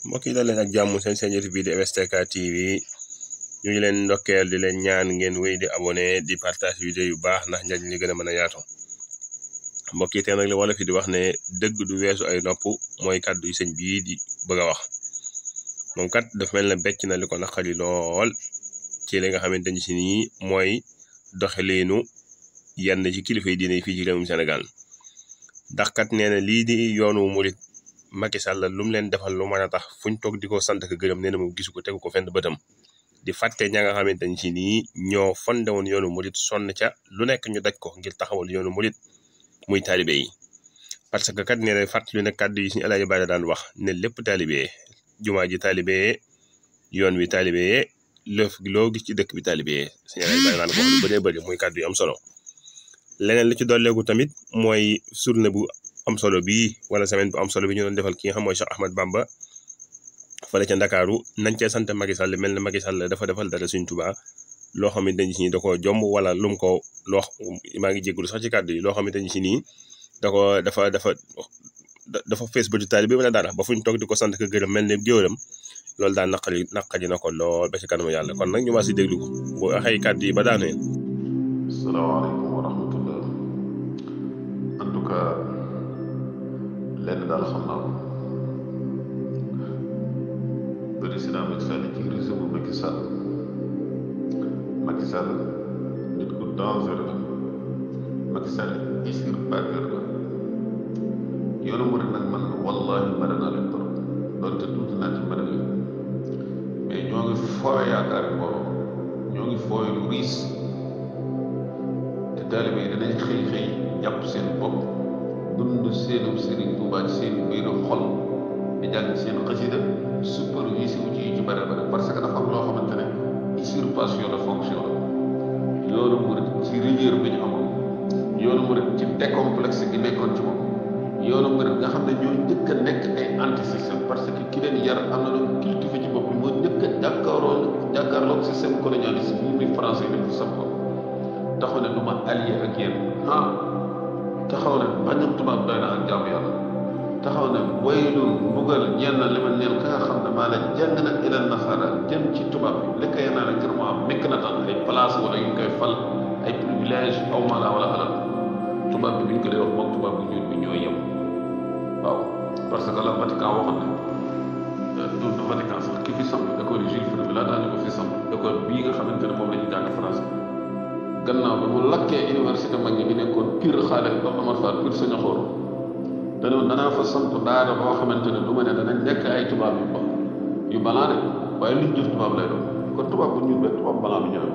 mbokk yi dal leen ak jàmm seen YouTube bi di MSTK TV ñu ngi leen ndokkeel di leen ñaan ngeen wéy di abonné di partage vidéo yu baax ndax njariñ li gën a mën a yaatu mbokk yi tey nag li wala fi di wax ne dëgg du weesu ay nopp mooy kàddu yu sëñ bii di bëgg a wax moom kat dafa mel ne becc na li ko naqari lool ci li nga xamante ni si nii mooy doxaleenu yenn ci kilifa yi diine fii ci réewum Sénégal ndax kat nee na lii di yoonu murit Macky Sall lu mu leen defal lu mën a tax fuñ toog di ko sant ak gërëm nee na moom gisu ko tegu ko fenn bëtam di fàtte ña nga xamante ni si nii ñoo fondé woon yoonu murit sonn ca lu nekk ñu daj ko ngir taxawal yoonu murit muy taalibe yi parce que kat nee na fàttali ne kàddu yi suñu Alaaji Baara daan wax ne lépp taalibe jumaa ji taalibe yoon wi taalibe loo gis ci dëkk bi taalibe suñu Alaaji Baara daan ko wax lu bëree bëri muy kàddu yu am solo leneen li ci dolleeku tamit mooy journée bu am solo bii wala semaine bu am solo bi ñu doon defal ki nga xam mooy Cheikh Ahmad Bamba fale ca Ndakaaru nañ cee sant Macky Sall mel ne Macky Sall dafa defal dara Sëriñ Tuubaa loo xamante ni si nii da ko jomb wala lum ko loo maa ngi jégalu sax ci kàddu yi loo xamante ni si nii dafa fees ba ci taalibe bi wala dara ba fuñ toog di ko sant ko gërëm mel ne géwëlam loolu daal naqari na ko lool ba ci kanamu yàlla kon nag ñu waa si déglu ko bu waxee kàddu yi ba daanee. salaamaaleykum wa rahmatullah en tout cas lenn daal xam naa ko président Macky Sall ci régime bu Macky Sall nit ku dangereux la Macky Sall usurpateur la yoonu murid nag man wallahi bare naa leen trop doonte tuuti naa ci bare leen mais ñoo ngi foowe yaakaar mbooloo ñoo ngi foowe lu riis te taalibe yi danañ xëy jàpp seen bopp dund seenu Sëriñ Tuubaa ci seen biir xol di jàng seen xasida supervisé wu ci bare parce que dafa am loo xamante ne usurpation de fonction la yoonu murid ci rigueur bi ñu amoon yoonu murid ci décomplexe gi nekkoon ci moom yoonu murid nga xam ne ñoo njëkk a nekk ay anti-système parce que ki leen yar am na lu cultivé ci bopp moo njëkk a jàkkaarloog système colonialiste bi muy français def sam ko taxaw ne du ma allié ak yéen taxaw ne bañu tubaab doy na ak jàmm yàlla taxaw ne waylun mbugal ñeel na li ma neel ka nga xam ne maa la jàng na ilal nasara jëm ci tubaab bi li koy naa la ngir mu am nekk na tan ay place wala yu koy fal ay privilège aw mala wala alal tubaab bi ñu ko dee wax moom tubaab bi ñuul bi ñoo yem waaw parce que la Vatican waxoon ne du Vatican sax ki fi samp école yi Jules Ferry bi laataa ñu ko fi samp école bii nga xamante ne moom la ñu jàng français gannaaw bi mu lakkee université mag ñi bi nekkoon pire xaale ba Amar Fall pire saña xoor danoon danaa fa samp daara boo xamante ne du ma ne danañ nekk ay tubaab yu balaa de waaye luñ jëf tubaab lay doon kon tubaab bu ñuul be tubaab balaa bi ñëwee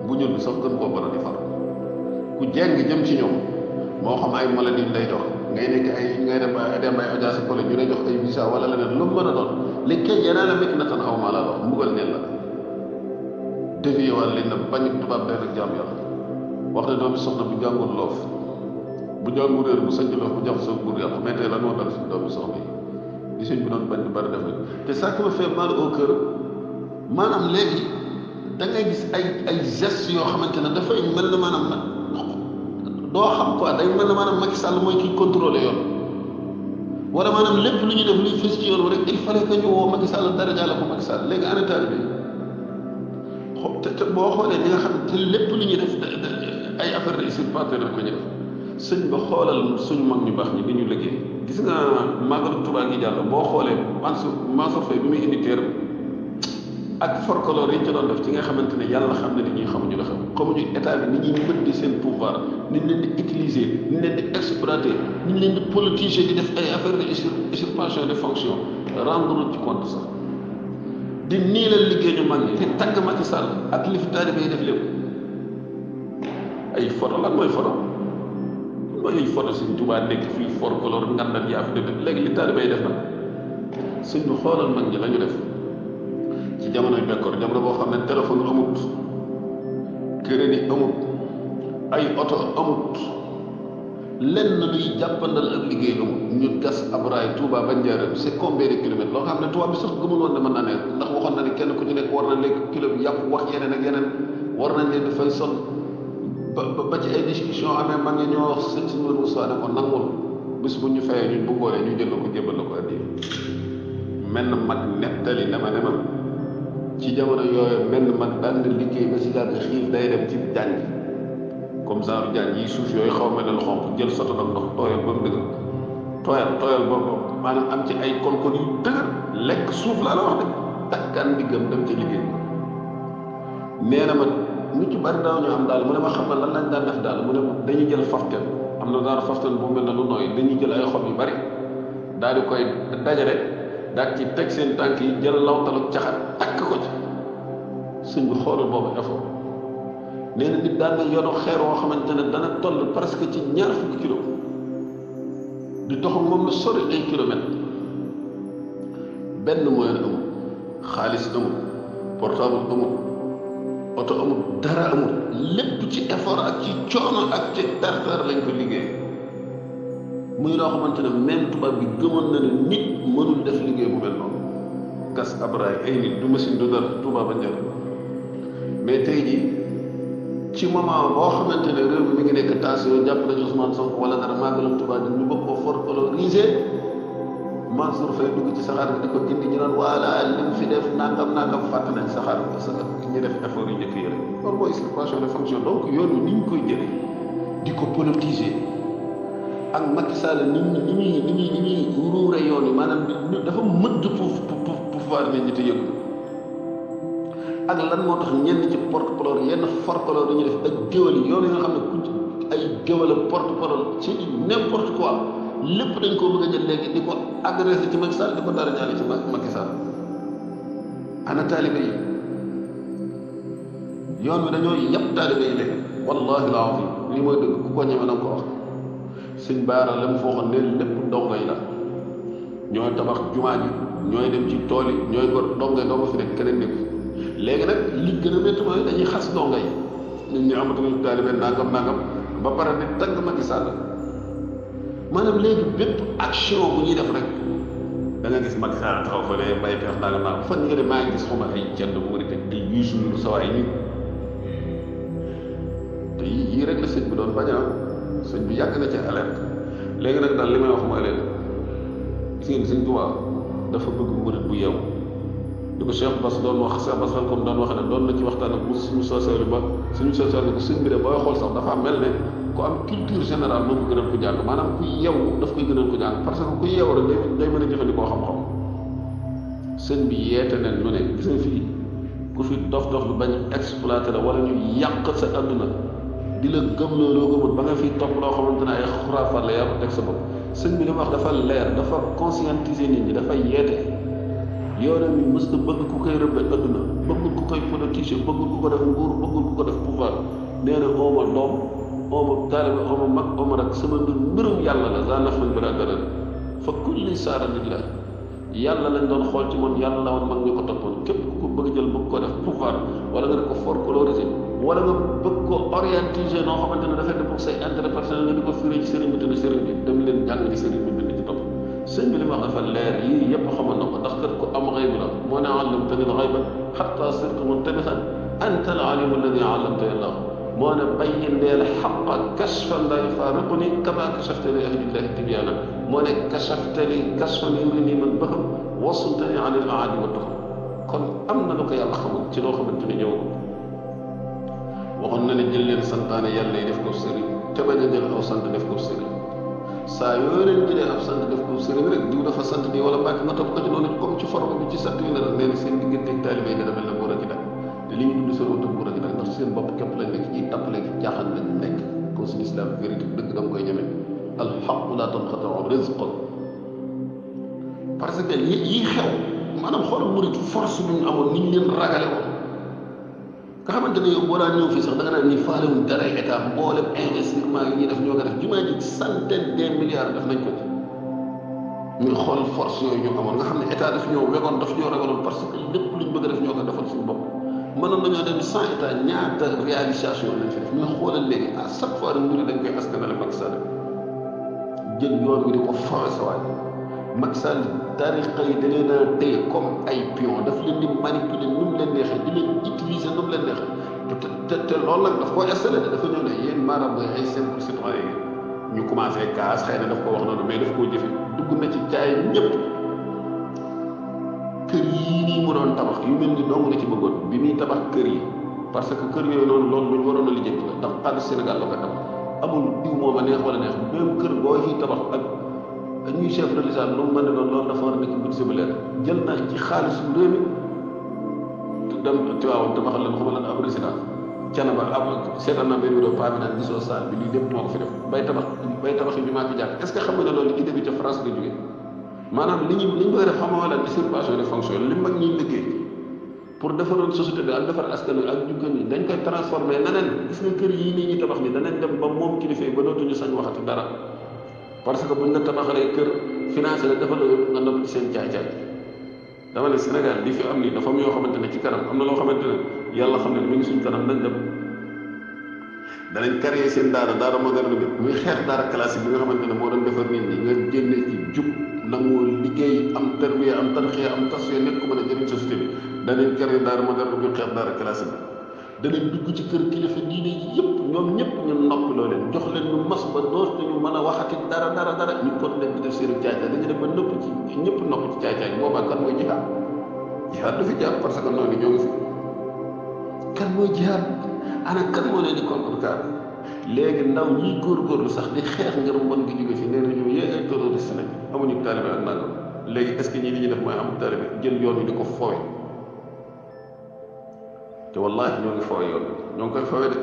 bu ñuul bi sax gën koo bala di far ku jeng jëm ci ñoom moo xam ay maladie lay jox ngay nekk ngay dem ay audience pole ñu lay jox ay visa wala leneen lu mu mën a doon li kay yenaa la mékk na tan aw maa laa wax mbugal neen la dévié wàll leen na bañ tubaab day nag jaam yàlla wax ne doomi soxna bu jàngul loof bu jàngu réer bu sañ loof bu jàpp sa buur yàlla mais tey lan moo dal suñu doomi soxna yi di suñ bi doon bañ di bari def rek te ça me fait mal au cœur maanaam léegi da ngay gis ay gestes yoo xamante ne dafay mel ne maanaam doo xam quoi day mel ne maanaam Macky Sall mooy kiy contrôlé yoon wala maanaam lépp lu ñu def luy fës ci yoon rek il fallait que ñu woo Macky Sall dara jàll ko Macky Sall léegi ana taalibe bi te boo xoolee li nga xam te lépp lu ñuy def ay affaire de usurpateur daf ko ñu def sëñ ba xoolal suñu mag ñu baax ñi bi ñu liggéey gis nga Magalu Tuubaa gi jàll boo xoolee Mansour Faye bi muy indi teer ak folklore yi ñu ci doon def ci nga xamante ne yàlla xam ne ni ñuy xamuñu la xamuñu état bi ni ñuy mëddi seen pouvoir ni ñu leen di utiliser ni ñu leen di exploiter ni ñu leen di politiser di def ay affaire de usurpation de fonction rendre ci compte sax di nii la liggéey ñu mag ñi di tagg Macky Sall ak li fi taalibe yi def lépp ay photo lan mooy photo ay photo Sëñ Tuubaa nekk fii folklore ngandal yaa fi def léegi li taalibe yi def nag sëñ bi xoolal mag ñi la ñu def ci jamonoy bekkoor jamono boo xam ne téléphone amut crédit amut ay oto amut lenn luy jàppandal ak liggéey amut ñu gas ab raay Touba ba Njaaréem c'est combien de kilomètres loo xam ne tubaab bi sax gëmul woon ne mën naa ne ndax waxoon na ne kenn ku ci nekk war na lekk kilo bi yàpp wax yeneen ak yeneen war nañ leen di fay son ba ci ay discussion amee mag ñi ñoo wax sëñ si Moussa ne ko nangul bis bu ñu fayee ñun bu boolee ñu jël ko jébbal la ko addi menn mag nettali na ma ne ma ci jamono yooyu menn mag daan na liggéey ba si gàgg xiif day dem ci jànj comme genre jànj yi suuf yooyu xaw mel ne xonq jël soto nag ndox tooyal ba mu dëgër tooyal ba maanaam am ci ay konkon yu dëgër lekk suuf laa la wax de takkaan diggam dem ci liggéey nee na ma ñu ci bari daaw ñu am daal mu ne ma xam na lan lañ daan def daal mu ne dañuy jël faften am na daal faften bu mel ne lu nooy dañuy jël ay xob yu bari daal di koy dajale daal ci teg seen tànk yi jël lawtalu caxat takk ko ci sëñ bi xoolal boobu effort nee na nit daan na yoonu xeer woo xamante ne dana toll presque ci 20 kilo di dox moom lu sori ay kilomètres benn moyen amul xaalis amul portable amul oto amul dara amul lépp ci effort ak ci coono ak ci tartar lañ ko liggéey muy loo xamante ne même tubaab bi gëmoon na ne nit mënul def liggéey bu mel noonu gas ab raay ay nit du machine du dara tubaab a njëriñ mais tey jii ci moment boo xamante ne réew mi ngi nekk tension jàpp nañu Ousmane Sonko wala dara màggalam tubaab bi ñu bëgg ko folkloriser Mansour Faye dugg ci saxaar bi di ko indi ñu naan voilà li mu fi def nangam fàtte nañ saxaar bi parce que ñu def effort yu njëkk yi rek loolu mooy usurpation de fonction donc yoonu ni ñu koy jëlee di ko politiser ak Macky Sall ni muy ruure yoon yi maanaam dafa mëdd pouvoir nit ñi te yëgu ak lan moo tax ñenn ci porte-parole yenn folklore dañuy def ak géwël yi yoon yi nga xam ne ku ay géwël ak porte-parole ci n'importe quoi lépp dañ koo bëgg a jël léegi di ko agressé ci Macky Sall di ko dara ñaale ci Macky Sall ana taalibe yi yoon wi dañoo yàpp taalibe yi léegi wallahi alazim lii mooy dëgg ku ko ñeme na nga ko wax sëñ Baara la mu fooxoon ne lépp dongo yi la ñooy tabax jumaa ji ñooy dem ci tool yi ñooy gor dongo yi dongo fi nekk keneen nekk léegi nag li gën a métti mooy dañuy xas dongo yi nit ñi amatuñu taalibe nangam ba pare di tagg Macky Sall maanaam léegi bépp action bu ñuy def rek da nga gis Macky Sall taxaw fa ne bay pex naa fan nga ne maa ngi gis xuma ay cedd mu di teg ay yuusu lu sawaay nii te yii rek la sëñ bi doon bañ a sëñ bi yàgg na ci alerte léegi nag daal li may wax mooy leen gis ngeen sëñ Tuubaa dafa bëgg murit bu yeewu di ko Cheikh Bass doon wax Cheikh Bass comme doon wax ne doon na ci waxtaan ak suñu sociale ba suñu sociale ko sëñ bi de booy xool sax dafa mel ne ku am culture générale moo ko gënal ko jàng maanaam ku yeewu daf koy gënal ko jàng parce que ku yeewu rek day mën a jëfandikoo xam-xam sëñ bi yeete nen lu ne gis nga fii ku fi dof lu bañ exploité la wala ñu yàq sa àdduna di la gëm loo gëmul ba nga fiy topp loo xamante ne ay xuraafaat la yaa ko teg sa bopp sëñ bi li ma wax dafa leer dafa conscientiser nit ñi dafa yeete yoonam mi mës na bëgg ku koy rëbbe àdduna bëggul ku koy politiser bëggul ku ko def nguur bëggul ku ko def pouvoir nee na ooma doom ooma taalibe ooma mag ooma rak sama mbirum yàlla la za nafan bila darar fa kulli saara lillah yàlla lañ doon xool ci moom yàlla la woon mag ñu ko toppoon képp ku ko bëgg jël bëgg ko def pouvoir wala nga def ko folkloriser wala nga bëgg ko orientiser noo xamante ne dafay def pour say intérêt personnel nga di ko firé ci sëriñ bi te ne sëriñ bi dem leen jàng ci sëriñ bi bind ci topp sëñ bi li ma wax dafa leer yii yëpp xamal na ko ndax kat ku am xayb la moo ne allamtani al-ghayba hatta sirtu muntabihan anta al-alimu alladi allamtani Allah moo ne bayyin leel xaqa kashfan la yufaariquni kama kashaftani ahlillahi tibyaana moo ne kashaftani kashfan yurini man baham wasultani an al-aadi wa tuham kon am na lu ko yàlla xamul ci loo xamante ni ñëwagul waxoon na ne jël leen santaane yàlla yi def ko sëriñ te bañ a jël aw sant def ko sëriñ saa yoo leen jëlee ab sant def ko sëriñ rek diw dafa sant nii wala mbàkk nga topp ko ci noonu comme ci forme bi ci sant yi la nee na seen diggante ak taalibe yi dana mel ne góor a gi nag te li ñu dund seen wutal góor a gi nag ndax seen bopp képp lañ nekk ciy tappale ci jaaxal lañ nekk kon suñu islam vérité dëgg da nga koy ñeme alxaqu laa tanqatiu rizqan parce que yi xew maanaam xoolal murit force bi ñu amoon ni ñu leen ragale woon nga xamante ne yow boo daan ñëw fii sax da nga naan ni faalewuñ dara état mboolem investissement yi ñuy def ñoo ko def jumaa ji centaine de milliards def nañ ko ci ñu xool force yooyu ñu amoon nga xam ne état daf ñoo wegoon daf ñoo ragaloon parce que lépp luñ bëgg a def ñoo ko defal suñu bopp mënoon nañoo dem sans état ñaata réalisation lañ fi def mais xoolal léegi à chaque fois rek mbiri dañ koy askanale Macky Sall jël yoon wi di ko fawe sa waay Macky Sall tariqa yi da leen a téye comme ay pion daf leen di manipuler nu mu leen neexee di leen utiliser nu mu leen neexee te loolu nag daf koo installé dafa ñëw ne yéen maanaam mooy ay simple citoyen yi ñu commencé kaas xëy na daf ko wax noonu mais daf koo jëfe dugg na ci jaay ñëpp kër yii nii mu doon tabax yu mel ni dong la ci bëggoon bi muy tabax kër yi, parce que kër yooyu noonu loolu lu ñu waroon a lijjanti la ndax xaalis Sénégal la ko tabax amul diw mooma neex wala neex même kër boo ciy tabax ak ñuy chef religieux lu mu mën a doon loolu dafa war a nekk budget bu leer jël na ci xaalis bu réew mi dem Tiwaawan tabaxal leen xamal lan ab résidence Canaba am seetaan naa benn vidéo paa bi naan gisoo salle bi lii lépp moo ko fi def bay tabax yi bi maa ko jàpp est ce que xam nga ne loolu idée bi ca France la jógee maanaam li ñu koy def xamoo la usurpation de fonction li mag ñuy liggéey pour defaroon société bi ak defar askan wi ak juggan yi dañ koy transformé neneen gis nga kër yii nii ñuy tabax ni danañ dem ba moom kilifa yi ba dootuñu sañ waxati dara parce que buñ la tabaxalee kër financé la defal la nga nopp ci seen caay-caay dama ne Sénégal li fi am nii dafa am yoo xamante ne ci kanam am na loo xamante ne yàlla xam ne mi ngi suñ kanam nañ dem danañ créer seen daara moderne bi muy xeex daara classique bi nga xamante ne moo doon defar nit ñi nga génne ci jub nangoo liggéey am tarbiya am tarxiya am tasfiya nekk ko mën a jëriñ société bi danañ créer daara moderne bi xeex daara classique bi danañ dugg ci kër kilifa diine yi yëpp ñoom ñëpp ñu noppiloo leen jox leen ñu mas ba dootuñu mën a waxati dara ñu ko leen di def seenu caay-caay dañu dem ba nëpp ci ñëpp nopp ci caay-caay boobaa kan mooy jihaad du fi jaar parce que noonu ñoo ngi fi kan mooy jihaad ana kan moo leen di contrecarrer léegi ndaw ñiy góorgóorlu sax di xeex ngir mbon gi jóge fi nee nañu yee ay terroriste lañ amuñu taalibe ak nangam léegi est ce que ñii li ñuy def mooy amul taalibe jël yoon wi di ko foowe te wallaahi ñoo ngi foowe yoon ñoo ngi koy foowe de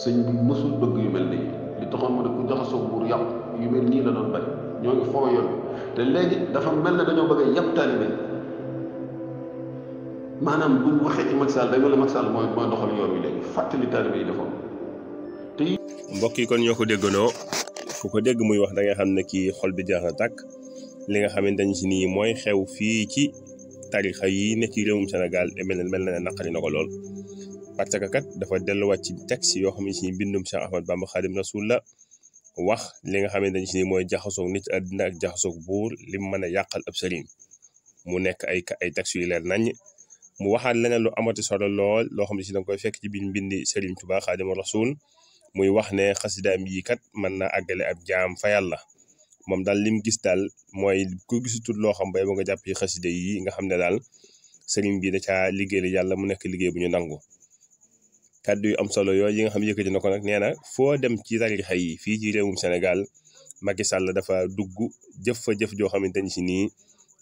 sëñ bi mësul bëgg yu mel nii li taxoon mu ne ku jaxasoo buur yàpp yu mel nii la doon bari ñoo ngi foowe yoon te léegi dafa mel ne dañoo bëgg a yàpp taalibe maanaam buñ waxee ci Macky Sall day mel ne Macky Sall mooy doxal yoon wi léegi fàttali taalibe yi defoon te mbokk yi kon ñoo ko déggandoo ku ko dégg muy wax da nga xam ne kii xol bi jeex na tàkk li nga xamante ni si nii mooy xew fii ci tarixa yi ne ci réewum Sénégal mel na ne naqari na ko lool parce que kat dafa delluwaat ci texte yoo xam ne si bindum Cheikh Ahmad Bamba Xaadim Rasul la wax li nga xamante ni si nii mooy jaxasoog nit àddina ak jaxasoog buur lim mën a yàqal ab sëriñ mu nekk ay texte yu leer nañ mu waxaat leneen lu amati solo lool loo xam ne si danga koy fekk ci biir mbindi Sëriñ Tuubaa Xaadimu Rasuul muy wax ne xasidaam yi kat mën na àggale ab jaam fa yàlla moom daal lim gis daal mooy ku gisutul loo xam bay ba nga jàpp ci xasida yi nga xam ne daal sëriñ bi da caa liggéeyal yàlla mu nekk liggéey bu ñu nangu kàddu yu am solo yooyu yi nga xam yëkkati na ko nag nee na foo dem ci tarixa yi fii ci réewum Sénégal Macky Sall dafa dugg jëf fa jëf joo xamante ni si nii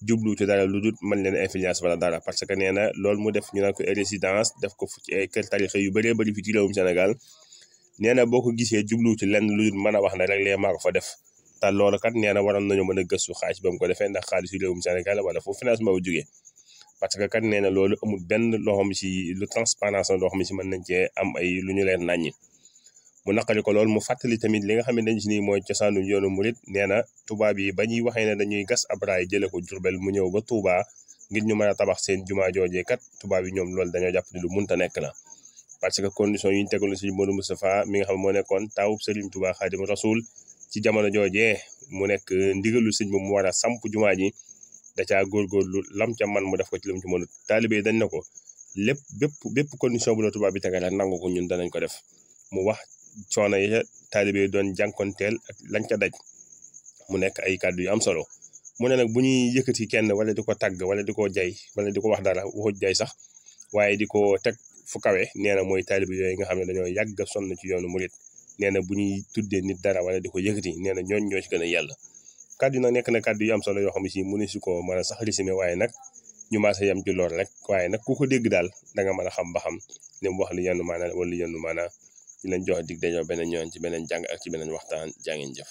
jublu ci dara lu dul mën leen influence wala dara parce que nee na loolu mu def ñu naan ko résidence def ko ci ay kër tarixa yu bëree bëri fii ci réewum Sénégal nee na boo ko gisee jublu ci lenn lu dul mën a wax ne rek lee maa ko fa def te loolu kat nee na waroon nañu mën a gëstu xaalis ba mu ko defee ndax xaalis yu réewum Sénégal wala foofu financement bu jógee parce que kat nee na loolu amul benn loo xam si lu transparence loo xam si mën nañ cee am ay lu ñu leen naññi mu naqari ko loolu mu fàttali tamit li nga xam ne dañ si nii mooy cosaanu yoonu murit nee na tubaab yi ba ñuy waxee ne dañuy gas ab raay jële ko Jurbel mu ñëw ba Touba ngir ñu mën a tabax seen jumaa joojee kat tubaab yi ñoom loolu dañoo jàpp ni lu munta nekk la parce que condition yi ñu tegoon si Modou Moustapha mi nga xam moo nekkoon taawub Serigne Touba Xaadimu Rasuul ci jamono joojee mu nekk ndigalu sëñ bi mu war a samp jumaa ji da caa góorgóorlu lam ca man mu def ko ci lam ci mënut taalibe dañ na ko lépp bépp condition bu la tubaab bi tegal nangu ko ñun danañ ko def mu wax coono yi taalibe doon jànkonteel ak lañ ca daj mu nekk ay kàddu yu am solo mu ne nag bu ñuy yëkkati kenn wala di ko tàgg wala di ko jay wala di ko wax dara waxuj jay sax waaye di ko teg fu kawe nee na mooy taalibe yooyu nga xam ne dañoo yàgg a sonn ci yoonu murit nee na bu ñuy tuddee nit dara wala di ko yëkkati nee na ñooñ ñoo ci gën a yàlla kàddu nag nekk na kàddu yu am solo yoo xam ne si mënu si ko mën a sax résumé waaye nag ñu maasa yam ci lool rek waaye nag ku ko dégg daal da nga mën a xam ba xam li mu wax li yenn maana wala li yenn maana di leen jox dig dañoo beneen ñoon ci beneen jàng ak ci beneen waxtaan jaa ngeen jëf